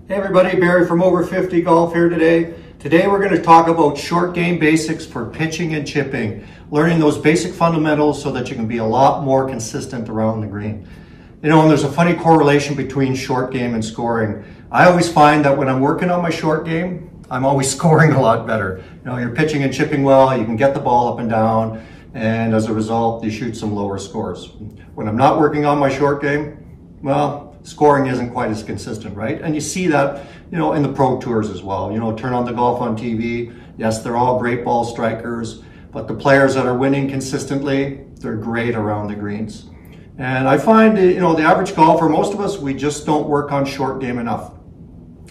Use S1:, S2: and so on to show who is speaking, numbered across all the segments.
S1: Hey everybody, Barry from Over 50 Golf here today. Today we're going to talk about short game basics for pitching and chipping, learning those basic fundamentals so that you can be a lot more consistent around the green. You know, and there's a funny correlation between short game and scoring. I always find that when I'm working on my short game, I'm always scoring a lot better. You know, you're pitching and chipping well, you can get the ball up and down, and as a result, you shoot some lower scores. When I'm not working on my short game, well, scoring isn't quite as consistent, right? And you see that, you know, in the pro tours as well. You know, turn on the golf on TV. Yes, they're all great ball strikers, but the players that are winning consistently, they're great around the greens. And I find, you know, the average golfer, most of us, we just don't work on short game enough.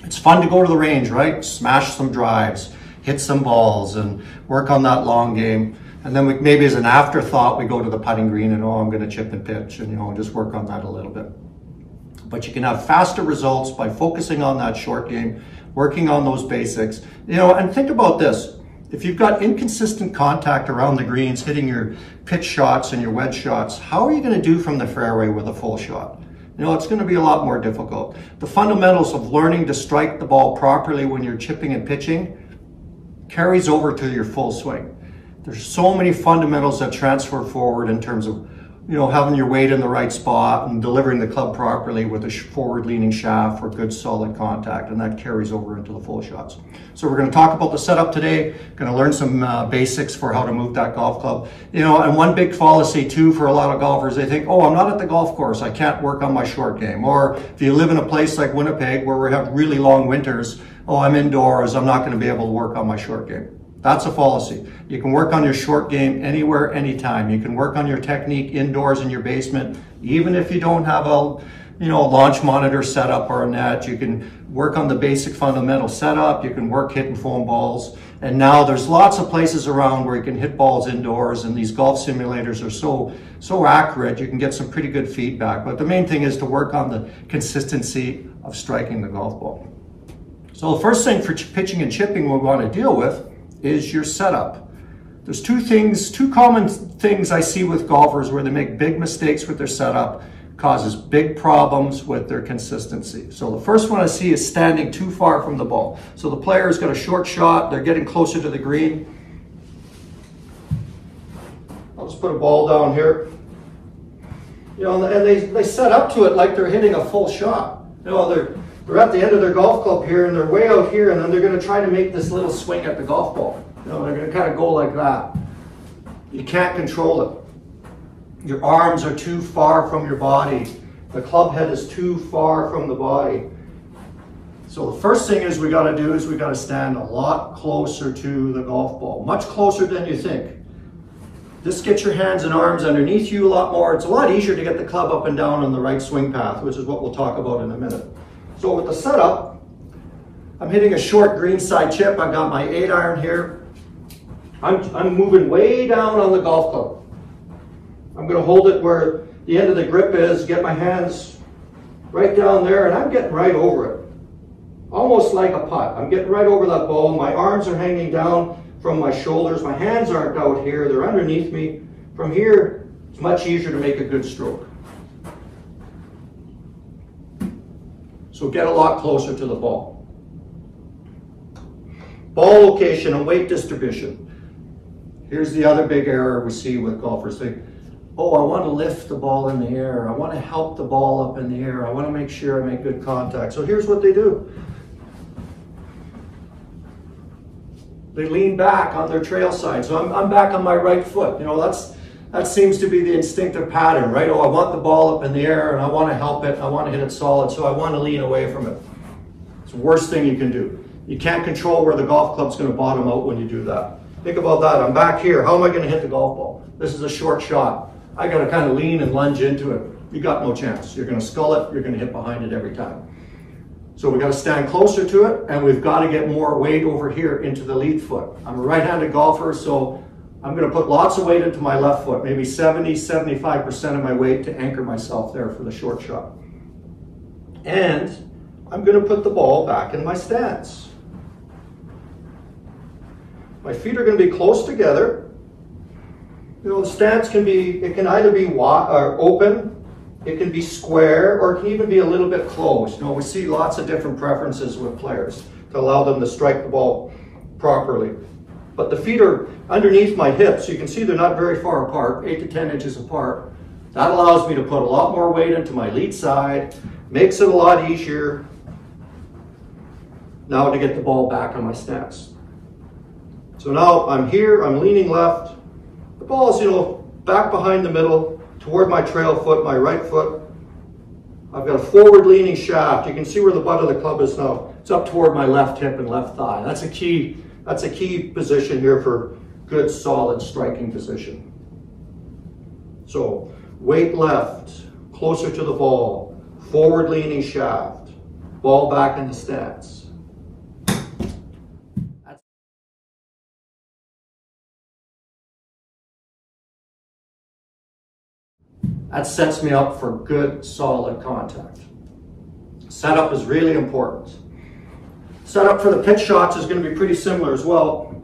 S1: It's fun to go to the range, right? Smash some drives, hit some balls, and work on that long game. And then maybe as an afterthought, we go to the putting green and, oh, I'm going to chip and pitch, and, you know, just work on that a little bit. But you can have faster results by focusing on that short game, working on those basics. You know, and think about this. If you've got inconsistent contact around the greens, hitting your pitch shots and your wedge shots, how are you going to do from the fairway with a full shot? You know, it's going to be a lot more difficult. The fundamentals of learning to strike the ball properly when you're chipping and pitching carries over to your full swing. There's so many fundamentals that transfer forward in terms of, you know, having your weight in the right spot and delivering the club properly with a forward-leaning shaft for good solid contact, and that carries over into the full shots. So we're going to talk about the setup today, going to learn some basics for how to move that golf club. You know, and one big fallacy too for a lot of golfers, they think, oh, I'm not at the golf course, I can't work on my short game. Or if you live in a place like Winnipeg where we have really long winters, oh, I'm indoors, I'm not going to be able to work on my short game. That's a fallacy. You can work on your short game anywhere, anytime. You can work on your technique indoors in your basement, even if you don't have a, you know, a launch monitor setup or a net. You can work on the basic fundamental setup. You can work hitting foam balls. And now there's lots of places around where you can hit balls indoors, and these golf simulators are so accurate. You can get some pretty good feedback. But the main thing is to work on the consistency of striking the golf ball. So the first thing for pitching and chipping we want to deal with is your setup. There's two common things I see with golfers where they make big mistakes with their setup, causes big problems with their consistency. So the first one I see is standing too far from the ball. So the player's got a short shot, they're getting closer to the green. I'll just put a ball down here. You know, and they set up to it like they're hitting a full shot. You know, they're at the end of their golf club here, and they're way out here, and then they're going to try to make this little swing at the golf ball. You know, they're going to kind of go like that. You can't control it. Your arms are too far from your body. The club head is too far from the body. So the first thing is we got to do is we got to stand a lot closer to the golf ball, much closer than you think. Just get your hands and arms underneath you a lot more. It's a lot easier to get the club up and down on the right swing path, which is what we'll talk about in a minute. So with the setup, I'm hitting a short greenside chip. I've got my 8-iron here. I'm moving way down on the golf club. I'm going to hold it where the end of the grip is, get my hands right down there, and I'm getting right over it. Almost like a putt. I'm getting right over that ball. My arms are hanging down from my shoulders. My hands aren't out here. They're underneath me. From here, it's much easier to make a good stroke. So get a lot closer to the ball. Ball location and weight distribution. Here's the other big error we see with golfers. They, oh, I want to lift the ball in the air. I want to help the ball up in the air. I want to make sure I make good contact. So here's what they do. They lean back on their trail side. So I'm back on my right foot. You know, that seems to be the instinctive pattern, right? Oh, I want the ball up in the air and I want to help it. I want to hit it solid, so I want to lean away from it. It's the worst thing you can do. You can't control where the golf club's going to bottom out when you do that. Think about that. I'm back here. How am I going to hit the golf ball? This is a short shot. I got to kind of lean and lunge into it. You got no chance. You're going to scull it. You're going to hit behind it every time. So we got to stand closer to it, and we've got to get more weight over here into the lead foot. I'm a right-handed golfer, so I'm going to put lots of weight into my left foot, maybe 70–75% of my weight to anchor myself there for the short shot. And I'm going to put the ball back in my stance. My feet are going to be close together. You know, the stance can be, it can either be wide or open It can be square or it can even be a little bit closed. You know, we see lots of different preferences with players to allow them to strike the ball properly. But the feet are underneath my hips. You can see they're not very far apart, 8 to 10 inches apart. That allows me to put a lot more weight into my lead side, makes it a lot easier now to get the ball back on my stance. So now I'm here, I'm leaning left. The ball is, you know, back behind the middle, toward my trail foot, my right foot. I've got a forward leaning shaft. You can see where the butt of the club is now. It's up toward my left hip and left thigh. That's a key position here for good, solid striking position. So weight left, closer to the ball, forward leaning shaft, ball back in the stance. That sets me up for good, solid contact. Setup is really important. Setup for the pitch shots is going to be pretty similar as well.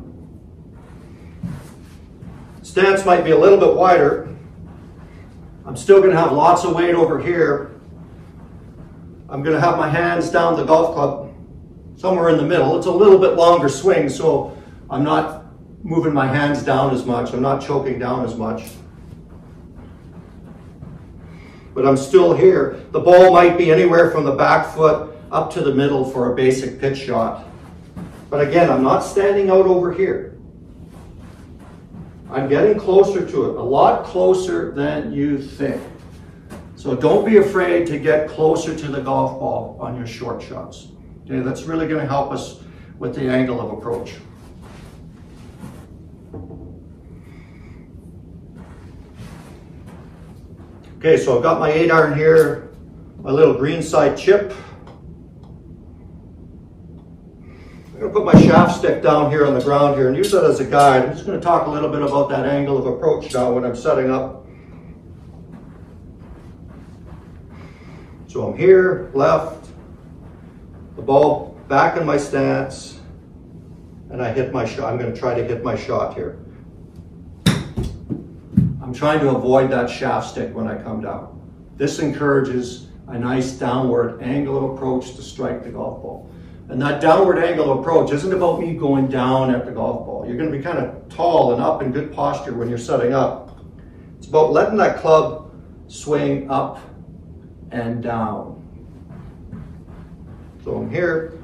S1: Stance might be a little bit wider. I'm still going to have lots of weight over here. I'm going to have my hands down the golf club, somewhere in the middle. It's a little bit longer swing, so I'm not moving my hands down as much. I'm not choking down as much. But I'm still here. The ball might be anywhere from the back foot up to the middle for a basic pitch shot. But again, I'm not standing out over here. I'm getting closer to it, a lot closer than you think. So don't be afraid to get closer to the golf ball on your short shots. Okay, that's really going to help us with the angle of approach. Okay, so I've got my 8-iron here, my little greenside chip. I'm going to put my shaft stick down here on the ground here and use that as a guide. I'm just going to talk a little bit about that angle of approach now when I'm setting up. So I'm here, left, the ball back in my stance, and I hit my shot. I'm going to try to hit my shot here. I'm trying to avoid that shaft stick when I come down. This encourages a nice downward angle of approach to strike the golf ball. And that downward angle of approach isn't about me going down at the golf ball. You're going to be kind of tall and up in good posture when you're setting up. It's about letting that club swing up and down. So I'm here.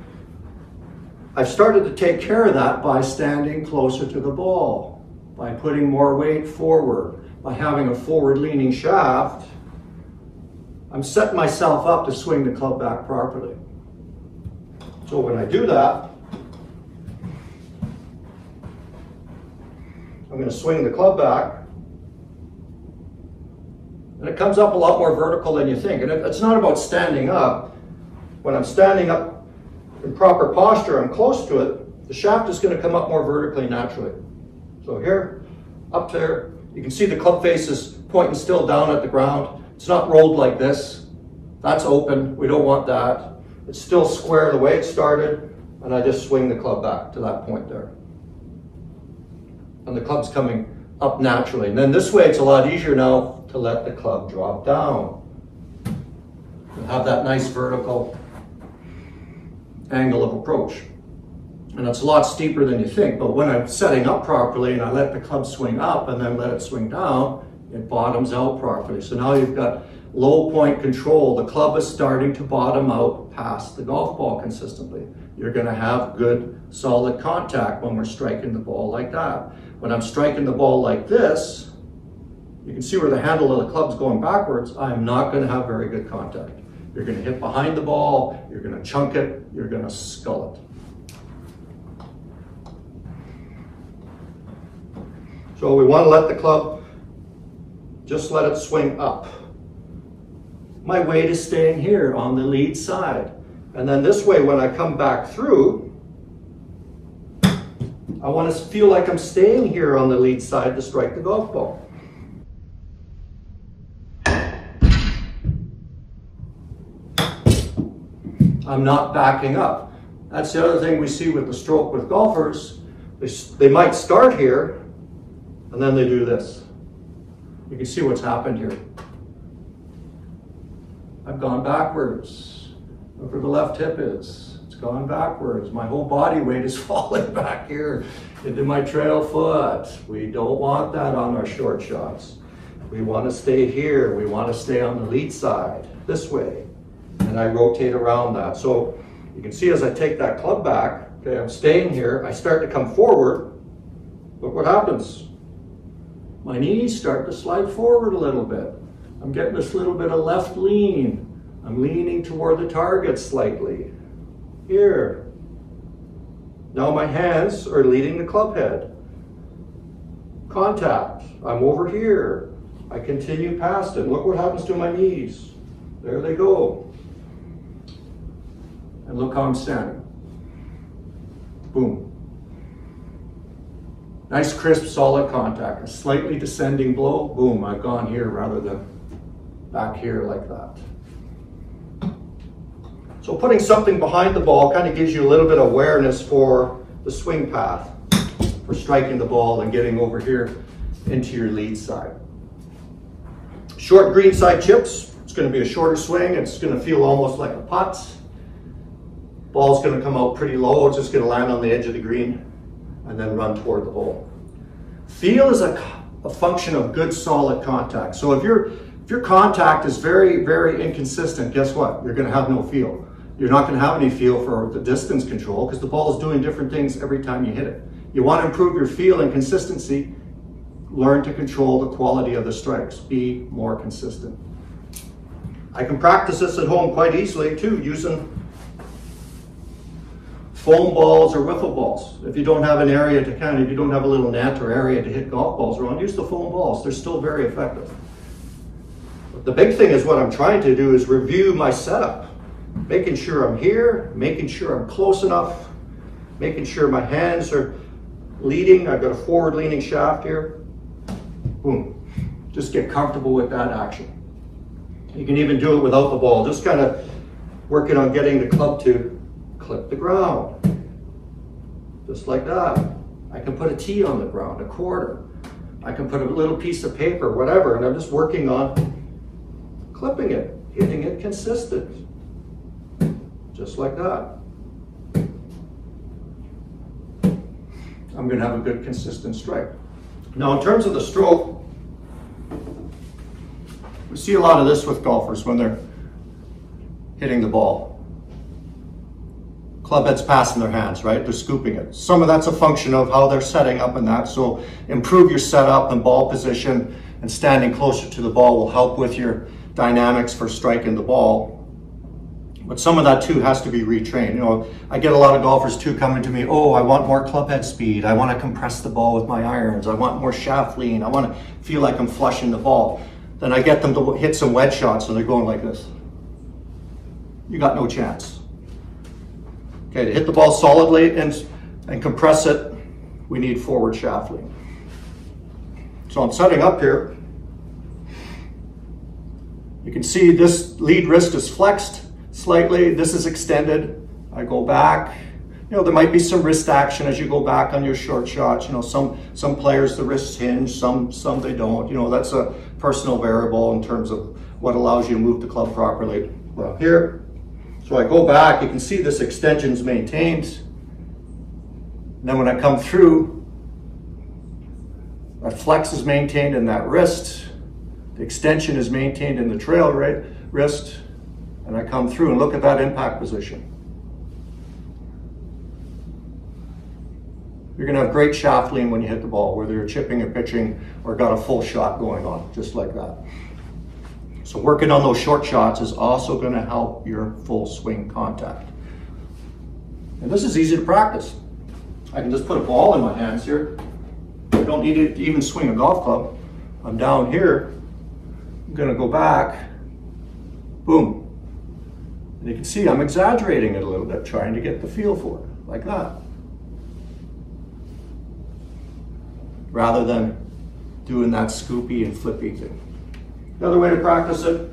S1: I've started to take care of that by standing closer to the ball, by putting more weight forward, by having a forward leaning shaft. I'm setting myself up to swing the club back properly. So when I do that, I'm going to swing the club back, and it comes up a lot more vertical than you think. And it's not about standing up. When I'm standing up in proper posture, I'm close to it, the shaft is going to come up more vertically naturally. So here, up there, you can see the club face is pointing still down at the ground. It's not rolled like this. That's open. We don't want that. It's still square the way it started, and I just swing the club back to that point there. And the club's coming up naturally. And then this way, it's a lot easier now to let the club drop down. You'll have that nice vertical angle of approach. And it's a lot steeper than you think, but when I'm setting up properly and I let the club swing up and then let it swing down, it bottoms out properly. So now you've got low point control. The club is starting to bottom out past the golf ball consistently. You're going to have good, solid contact when we're striking the ball like that. When I'm striking the ball like this, you can see where the handle of the club's going backwards. I'm not going to have very good contact. You're going to hit behind the ball, you're going to chunk it, you're going to scull it. So we want to let the club, just let it swing up. My weight is staying here on the lead side. And then this way, when I come back through, I want to feel like I'm staying here on the lead side to strike the golf ball. I'm not backing up. That's the other thing we see with the stroke with golfers. They might start here, and then they do this. You can see what's happened here. I've gone backwards. Look where the left hip is. It's gone backwards. My whole body weight is falling back here into my trail foot. We don't want that on our short shots. We want to stay here. We want to stay on the lead side, this way. And I rotate around that. So you can see as I take that club back, okay, I'm staying here, I start to come forward. Look what happens. My knees start to slide forward a little bit. I'm getting this little bit of left lean. I'm leaning toward the target slightly. Here. Now my hands are leading the club head. Contact. I'm over here. I continue past it. Look what happens to my knees. There they go. And look how I'm standing. Boom. Nice, crisp, solid contact. A slightly descending blow. Boom, I've gone here rather than back here like that. So putting something behind the ball kind of gives you a little bit of awareness for the swing path, for striking the ball and getting over here into your lead side. Short greenside chips. It's going to be a shorter swing. It's going to feel almost like a putt. Ball's going to come out pretty low. It's just going to land on the edge of the green and then run toward the hole. Feel is a function of good, solid contact. So if your contact is very, very inconsistent, guess what? You're going to have no feel. You're not going to have any feel for the distance control because the ball is doing different things every time you hit it. You want to improve your feel and consistency. Learn to control the quality of the strikes. Be more consistent. I can practice this at home quite easily too, using foam balls or wiffle balls. If you don't have an area to if you don't have a little net or area to hit golf balls around, use the foam balls. They're still very effective. But the big thing is what I'm trying to do is review my setup. Making sure I'm here, making sure I'm close enough, making sure my hands are leading. I've got a forward leaning shaft here. Boom. Just get comfortable with that action. You can even do it without the ball. Just kind of working on getting the club to clip the ground. Just like that. I can put a tee on the ground, a quarter. I can put a little piece of paper, whatever, and I'm just working on clipping it, hitting it consistent. Just like that. I'm going to have a good consistent strike. Now in terms of the stroke, we see a lot of this with golfers when they're hitting the ball. Club head's passing their hands, right? They're scooping it. Some of that's a function of how they're setting up in that. So improve your setup and ball position, and standing closer to the ball will help with your dynamics for striking the ball. But some of that too has to be retrained. You know, I get a lot of golfers too coming to me, oh, I want more club head speed. I want to compress the ball with my irons. I want more shaft lean. I want to feel like I'm flushing the ball. Then I get them to hit some wedge shots and they're going like this. You got no chance. Okay, to hit the ball solidly and compress it, we need forward shaft lean. So I'm setting up here. You can see this lead wrist is flexed slightly. This is extended. I go back. You know, there might be some wrist action as you go back on your short shots. You know, some players the wrists hinge, some they don't. You know, that's a personal variable in terms of what allows you to move the club properly. Well, here, so I go back. You can see this extension is maintained. And then when I come through, that flex is maintained in that wrist. The extension is maintained in the trail wrist. And I come through and look at that impact position. You're going to have great shaft lean when you hit the ball, whether you're chipping or pitching or got a full shot going on, just like that. So working on those short shots is also going to help your full swing contact. And this is easy to practice. I can just put a ball in my hands here. I don't need to even swing a golf club. I'm down here. I'm going to go back. Boom. And you can see I'm exaggerating it a little bit, trying to get the feel for it, like that. Rather than doing that scoopy and flippy thing. Another way to practice it.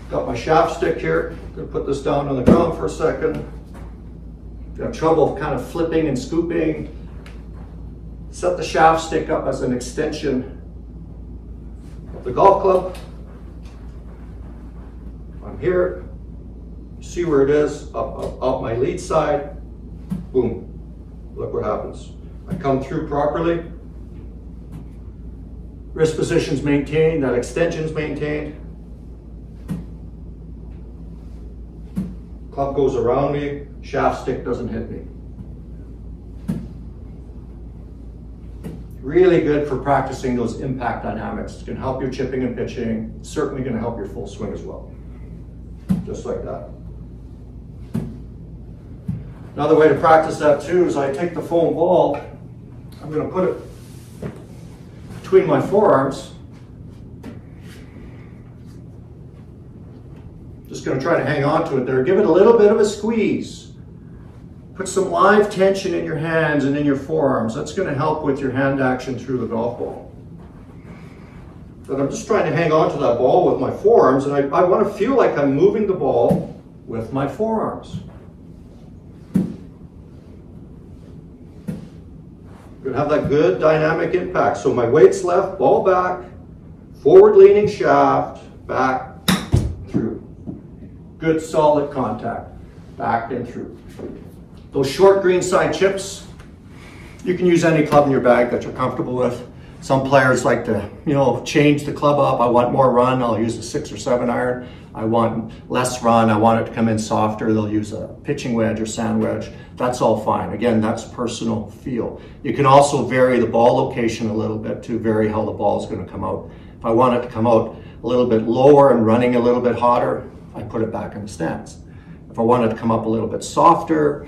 S1: Got my shaft stick here. Gonna put this down on the ground for a second. If you have trouble kind of flipping and scooping, set the shaft stick up as an extension of the golf club. here, see where it is, up my lead side, boom. Look what happens. I come through properly, wrist position's maintained, that extension's maintained. Club goes around me, shaft stick doesn't hit me. Really good for practicing those impact dynamics. It's going to help your chipping and pitching. It's certainly going to help your full swing as well. Just like that. Another way to practice that too is I take the foam ball, I'm going to put it between my forearms. Just going to try to hang on to it there. Give it a little bit of a squeeze. Put some live tension in your hands and in your forearms. That's going to help with your hand action through the golf ball. But I'm just trying to hang on to that ball with my forearms, and I want to feel like I'm moving the ball with my forearms. Going to have that good dynamic impact. So my weight's left, ball back, forward leaning shaft, back, through. Good solid contact, back and through. Those short green side chips, you can use any club in your bag that you're comfortable with. Some players like to, change the club up. I want more run, I'll use a 6 or 7 iron. I want less run, I want it to come in softer. They'll use a pitching wedge or sand wedge. That's all fine. Again, that's personal feel. You can also vary the ball location a little bit to vary how the ball is going to come out. If I want it to come out a little bit lower and running a little bit hotter, I put it back in the stance. If I want it to come up a little bit softer,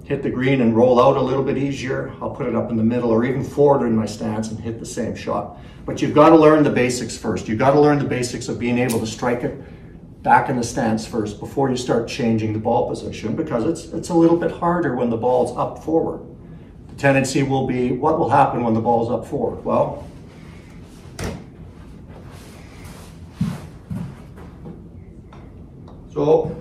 S1: hit the green and roll out a little bit easier, I'll put it up in the middle or even forward in my stance and hit the same shot. But you've got to learn the basics first. You've got to learn the basics of being able to strike it back in the stance first before you start changing the ball position, because it's a little bit harder when the ball's up forward. The tendency will be, what will happen when the ball's up forward? Well, so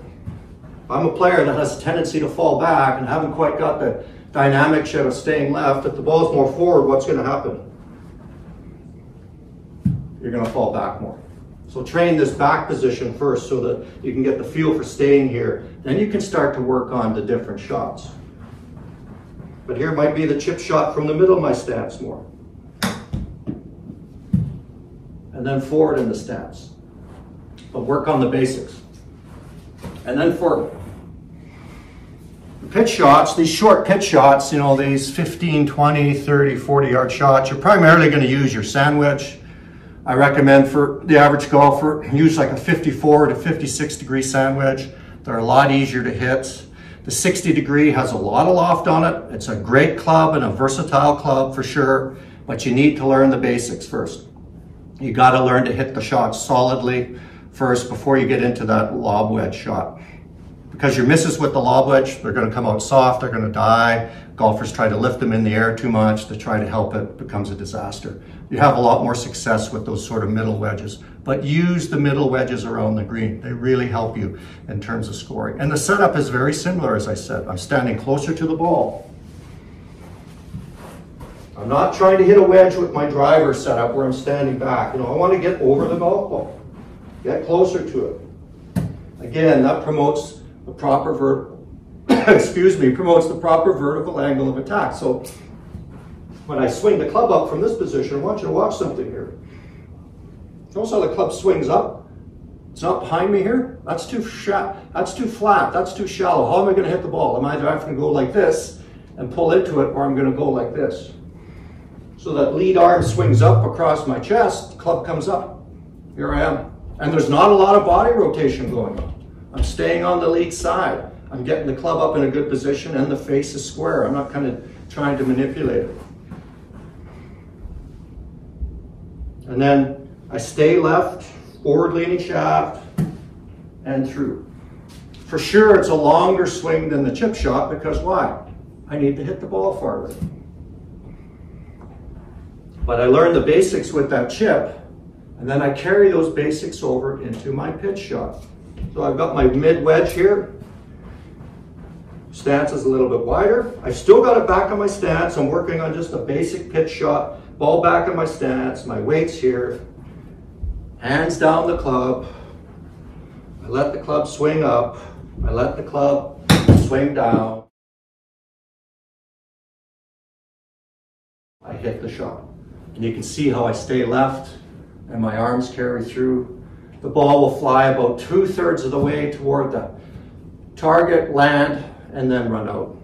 S1: I'm a player that has a tendency to fall back and haven't quite got the dynamic yet of staying left. If the ball's more forward, what's going to happen? You're going to fall back more. So train this back position first so that you can get the feel for staying here. Then you can start to work on the different shots. But here might be the chip shot from the middle of my stance more. And then forward in the stance. But work on the basics. And then for pitch shots, these short pitch shots, these 15, 20, 30, 40-yard shots, you're primarily going to use your sand wedge. I recommend for the average golfer, use like a 54 to 56 degree sand wedge. They're a lot easier to hit. The 60 degree has a lot of loft on it. It's a great club and a versatile club for sure, but you need to learn the basics first. You got to learn to hit the shot solidly first before you get into that lob wedge shot. Because your misses with the lob wedge, they're going to come out soft, they're going to die. Golfers try to lift them in the air too much to try to help it, becomes a disaster. You have a lot more success with those sort of middle wedges, but use the middle wedges around the green. They really help you in terms of scoring. And the setup is very similar, as I said. I'm standing closer to the ball. I'm not trying to hit a wedge with my driver setup where I'm standing back. I want to get over the golf ball, get closer to it. Again, that promotes the proper promotes the proper vertical angle of attack. So when I swing the club up from this position, I want you to watch something here. Notice how the club swings up. It's not behind me here. That's too flat. That's too shallow. How am I going to hit the ball? I'm either going to go like this and pull into it, or I'm going to go like this. So that lead arm swings up across my chest, the club comes up. Here I am. And there's not a lot of body rotation going on. I'm staying on the lead side. I'm getting the club up in a good position and the face is square. I'm not kind of trying to manipulate it. And then I stay left, forward leaning shaft, and through. For sure, it's a longer swing than the chip shot, because why? I need to hit the ball farther. But I learned the basics with that chip, and then I carry those basics over into my pitch shot. So I've got my mid wedge here. Stance is a little bit wider. I've still got it back on my stance. I'm working on just a basic pitch shot. Ball back in my stance. My weight's here. Hands down the club. I let the club swing up. I let the club swing down. I hit the shot. And you can see how I stay left and my arms carry through. The ball will fly about 2/3 of the way toward the target, land, and then run out.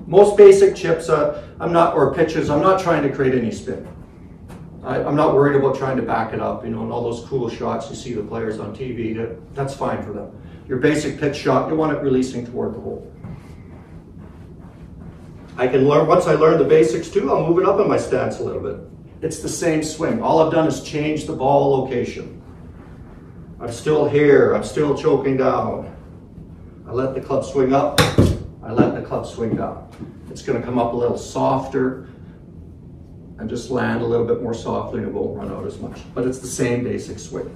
S1: Most basic chips, or pitches, I'm not trying to create any spin. I'm not worried about trying to back it up, and all those cool shots you see the players on TV, that's fine for them. Your basic pitch shot, you want it releasing toward the hole. I can learn, once I learn the basics too, I'll move it up in my stance a little bit. It's the same swing. All I've done is change the ball location. I'm still here, I'm still choking down. I let the club swing up, I let the club swing down. It's going to come up a little softer and just land a little bit more softly and it won't run out as much. But it's the same basic swing.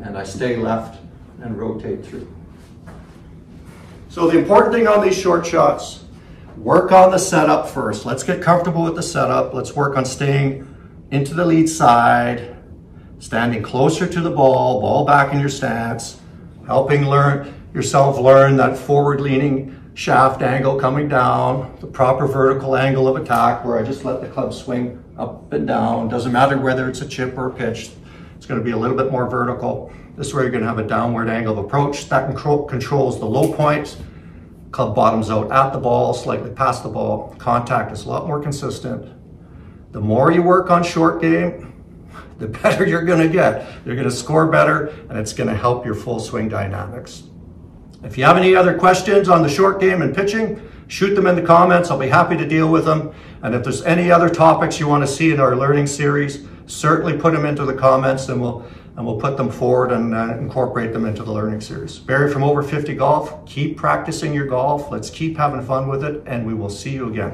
S1: And I stay left and rotate through. So the important thing on these short shots, work on the setup first. Let's get comfortable with the setup. Let's work on staying into the lead side, standing closer to the ball back in your stance, helping yourself learn that forward-leaning shaft angle coming down, the proper vertical angle of attack where I just let the club swing up and down. Doesn't matter whether it's a chip or a pitch. It's going to be a little bit more vertical. This is where you're going to have a downward angle of approach. That controls the low point. Club bottoms out at the ball, slightly past the ball. Contact is a lot more consistent. The more you work on short game, the better you're going to get. You're going to score better, and it's going to help your full swing dynamics. If you have any other questions on the short game and pitching, shoot them in the comments. I'll be happy to deal with them. And if there's any other topics you want to see in our learning series, certainly put them into the comments, and we'll put them forward and incorporate them into the learning series. Barry from Over 50 Golf, keep practicing your golf. Let's keep having fun with it, and we will see you again.